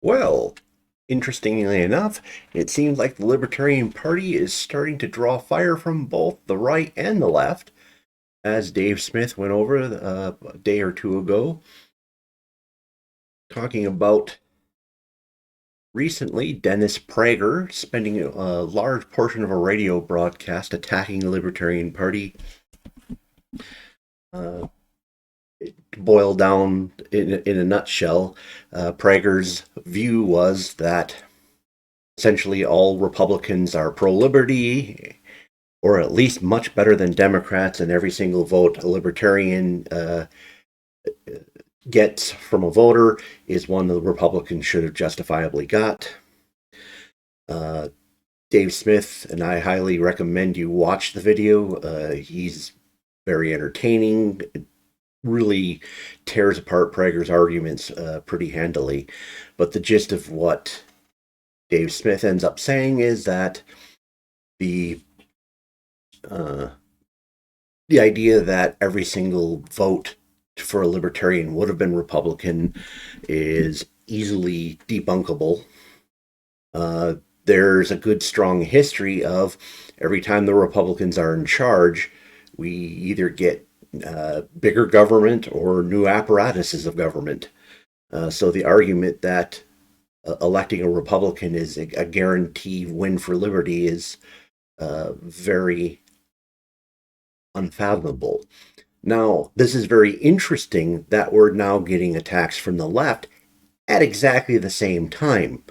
Well, interestingly enough, it seems like the Libertarian Party is starting to draw fire from both the right and the left, as Dave Smith went over a day or two ago, talking about recently Dennis Prager spending a large portion of a radio broadcast attacking the Libertarian Party. Uh, Boiled down in a nutshell, Prager's view was that essentially all Republicans are pro-liberty, or at least much better than Democrats, and every single vote a Libertarian gets from a voter is one the Republicans should have justifiably got. Uh, Dave Smith, and I highly recommend you watch the video. He's very entertaining. It really tears apart Prager's arguments pretty handily. But the gist of what Dave Smith ends up saying is that the uh, the idea that every single vote for a libertarian would have been Republican is easily debunkable. There's a good, strong history of every time the Republicans are in charge, we either get bigger government or new apparatuses of government. So the argument that electing a Republican is a guaranteed win for liberty is very unfathomable. Now, this is very interesting that we're now getting attacks from the left at exactly the same time.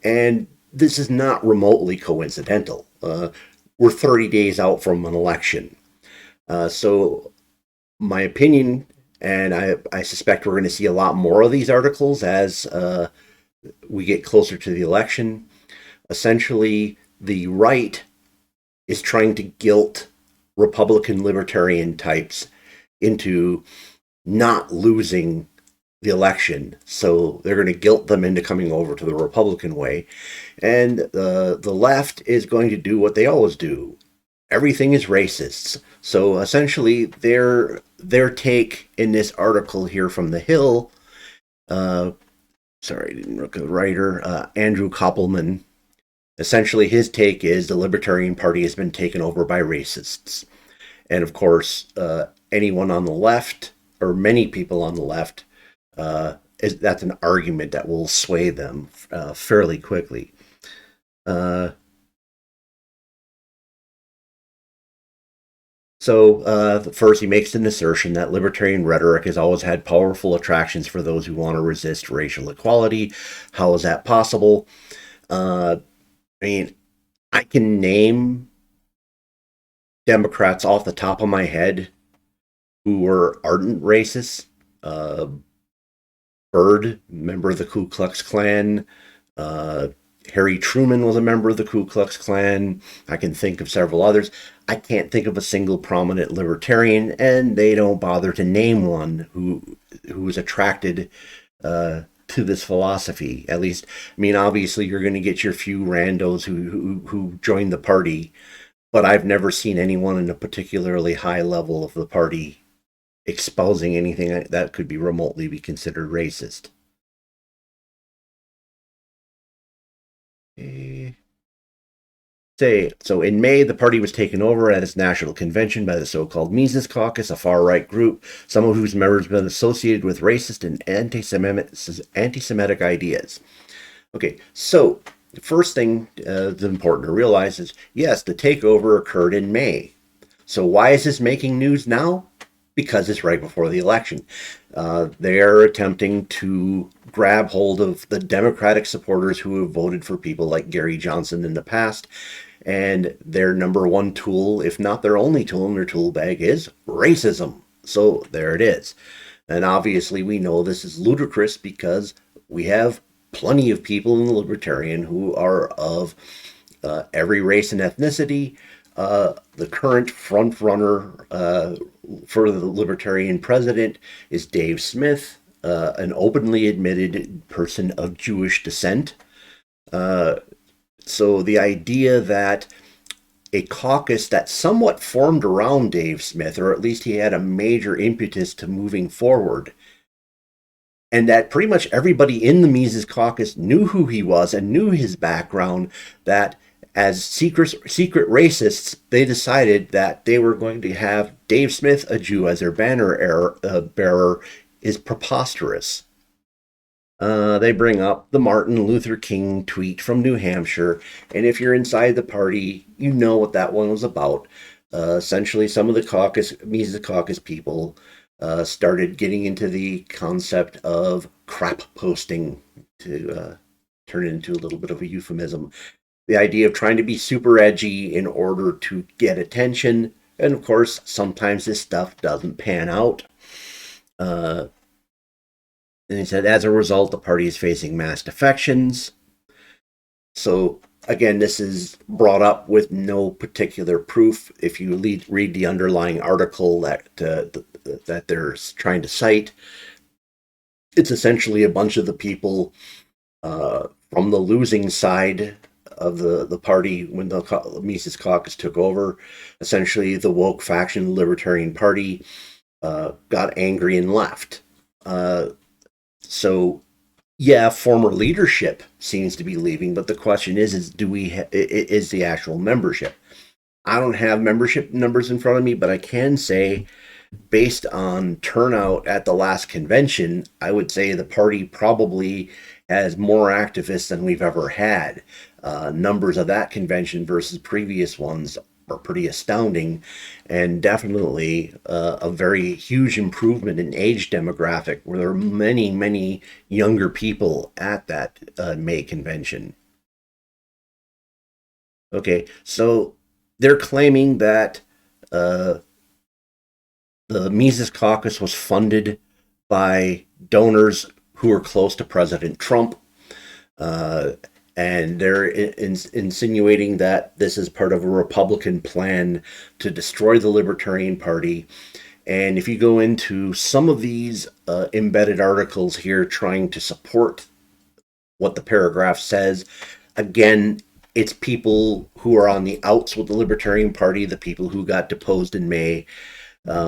And this is not remotely coincidental. We're 30 days out from an election. So, my opinion, and I suspect we're going to see a lot more of these articles as we get closer to the election. Essentially, the right is trying to guilt Republican libertarian types into not losing the election. So they're going to guilt them into coming over to the Republican way. And the left is going to do what they always do. Everything is racist. So essentially, their take in this article here from The Hill, sorry, I didn't look at the writer, Andrew Koppelman, essentially his take is the Libertarian Party has been taken over by racists. And of course, anyone on the left, or many people on the left, that's an argument that will sway them fairly quickly. First, he makes an assertion that libertarian rhetoric has always had powerful attractions for those who want to resist racial equality. How is that possible? I mean, I can name Democrats off the top of my head who were ardent racists. Byrd, member of the Ku Klux Klan. Harry Truman was a member of the Ku Klux Klan. I can think of several others. I can't think of a single prominent libertarian, and they don't bother to name one who was attracted to this philosophy. At least, I mean, obviously, you're going to get your few randos who join the party, but I've never seen anyone in a particularly high level of the party espousing anything that could be remotely be considered racist. So in May, the party was taken over at its national convention by the so-called Mises Caucus, a far-right group, some of whose members have been associated with racist and anti-Semitic ideas. Okay, so the first thing that's important to realize is, yes, the takeover occurred in May. So why is this making news now? Because it's right before the election. They are attempting to grab hold of the Democratic supporters who have voted for people like Gary Johnson in the past. And their number one tool, if not their only tool in their tool bag, is racism. So there it is. And obviously we know this is ludicrous because we have plenty of people in the Libertarian who are of every race and ethnicity. The current front runner for the Libertarian president is Dave Smith, an openly admitted person of Jewish descent. So the idea that a caucus that somewhat formed around Dave Smith, or at least he had a major impetus to moving forward, and that pretty much everybody in the Mises Caucus knew who he was and knew his background, that as secret racists, they decided that they were going to have Dave Smith, a Jew, as their bearer is preposterous. They bring up the Martin Luther King tweet from New Hampshire, and if you're inside the party, you know what that one was about. Essentially, some of the Mises Caucus people started getting into the concept of crap posting, to turn it into a little bit of a euphemism. The idea of trying to be super edgy in order to get attention, and of course, sometimes this stuff doesn't pan out. And he said, as a result, the party is facing mass defections. So, again, this is brought up with no particular proof. If you read the underlying article that they're trying to cite, it's essentially a bunch of the people from the losing side of the party when the Mises Caucus took over. Essentially, the woke faction, the Libertarian Party, got angry and left. So, yeah, former leadership seems to be leaving, but the question is is the actual membership? I don't have membership numbers in front of me, but I can say, based on turnout at the last convention, I would say the party probably has more activists than we've ever had. Numbers of that convention versus previous ones are pretty astounding, and definitely a very huge improvement in age demographic, where there are many, many younger people at that May convention. Okay, so they're claiming that the Mises Caucus was funded by donors who are close to President Trump. And they're insinuating that this is part of a Republican plan to destroy the Libertarian Party. And if you go into some of these embedded articles here trying to support what the paragraph says, again, it's people who are on the outs with the Libertarian Party, the people who got deposed in May,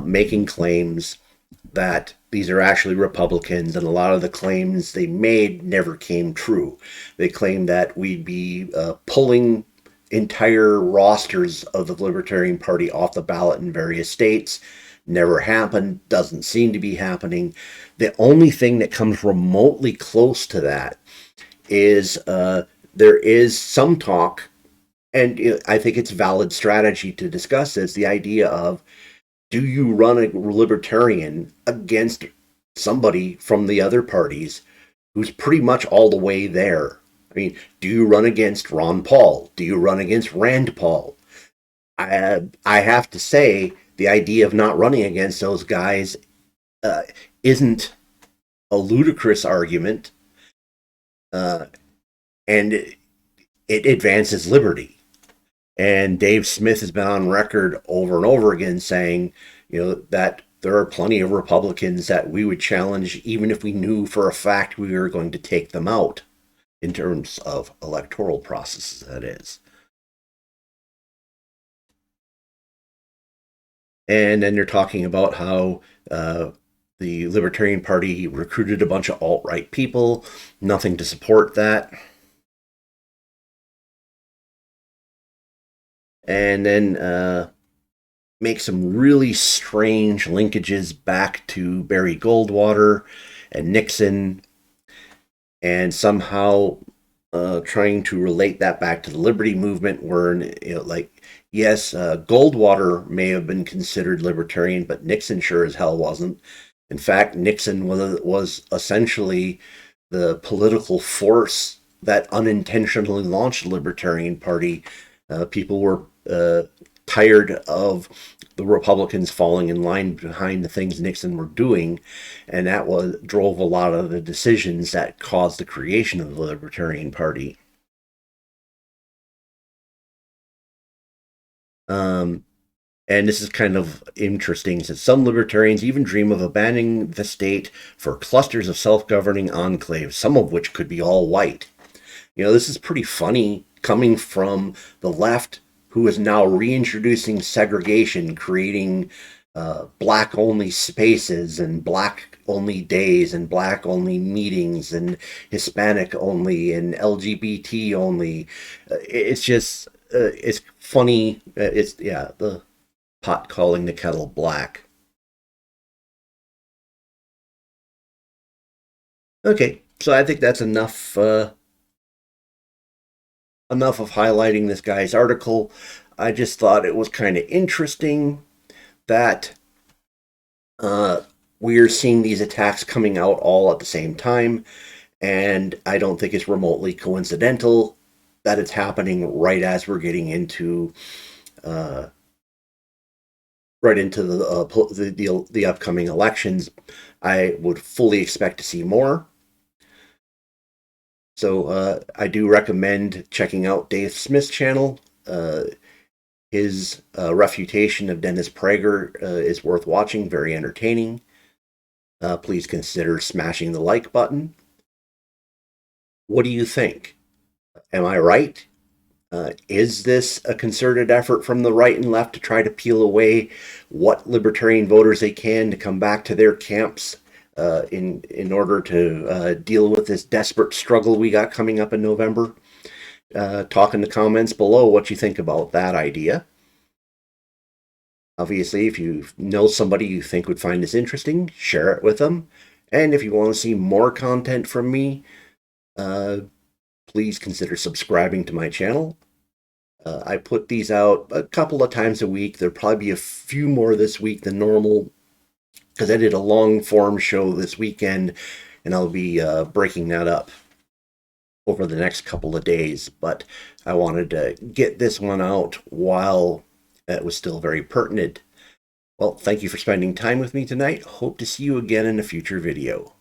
making claims that these are actually Republicans, and a lot of the claims they made never came true. They claimed that we'd be pulling entire rosters of the Libertarian Party off the ballot in various states. Never happened, doesn't seem to be happening. The only thing that comes remotely close to that is there is some talk, and I think it's valid strategy to discuss this, the idea of, do you run a libertarian against somebody from the other parties who's pretty much all the way there? I mean, do you run against Ron Paul? Do you run against Rand Paul? I have to say, the idea of not running against those guys isn't a ludicrous argument, and it advances liberty. And Dave Smith has been on record over and over again saying, that there are plenty of Republicans that we would challenge even if we knew for a fact we were going to take them out, in terms of electoral processes, that is. And then they're talking about how the Libertarian Party recruited a bunch of alt-right people, nothing to support that. And then make some really strange linkages back to Barry Goldwater and Nixon, and somehow trying to relate that back to the Liberty Movement, where, yes, Goldwater may have been considered libertarian, but Nixon sure as hell wasn't. In fact, Nixon was essentially the political force that unintentionally launched the Libertarian Party. People were tired of the Republicans falling in line behind the things Nixon were doing, and that drove a lot of the decisions that caused the creation of the Libertarian Party. And this is kind of interesting. It says, some libertarians even dream of abandoning the state for clusters of self-governing enclaves, some of which could be all white. This is pretty funny coming from the left, who is now reintroducing segregation, creating black only spaces and black only days and black only meetings and Hispanic only and LGBT only. It's just it's funny. It's yeah, the pot calling the kettle black. Okay, so I think that's enough of highlighting this guy's article. I just thought it was kind of interesting that uh, we're seeing these attacks coming out all at the same time, and I don't think it's remotely coincidental that it's happening right as we're getting into uh, the upcoming elections. I would fully expect to see more. So I do recommend checking out Dave Smith's channel. His refutation of Dennis Prager is worth watching, very entertaining. Please consider smashing the like button. What do you think? Am I right? Is this a concerted effort from the right and left to try to peel away what libertarian voters they can to come back to their camps in order to deal with this desperate struggle we got coming up in November? Talk in the comments below what you think about that idea. Obviously, if you know somebody you think would find this interesting, share it with them. And if you want to see more content from me, please consider subscribing to my channel. I put these out a couple of times a week. There'll probably be a few more this week than normal because I did a long form show this weekend, and I'll be breaking that up over the next couple of days. But I wanted to get this one out while it was still very pertinent. Well, thank you for spending time with me tonight. Hope to see you again in a future video.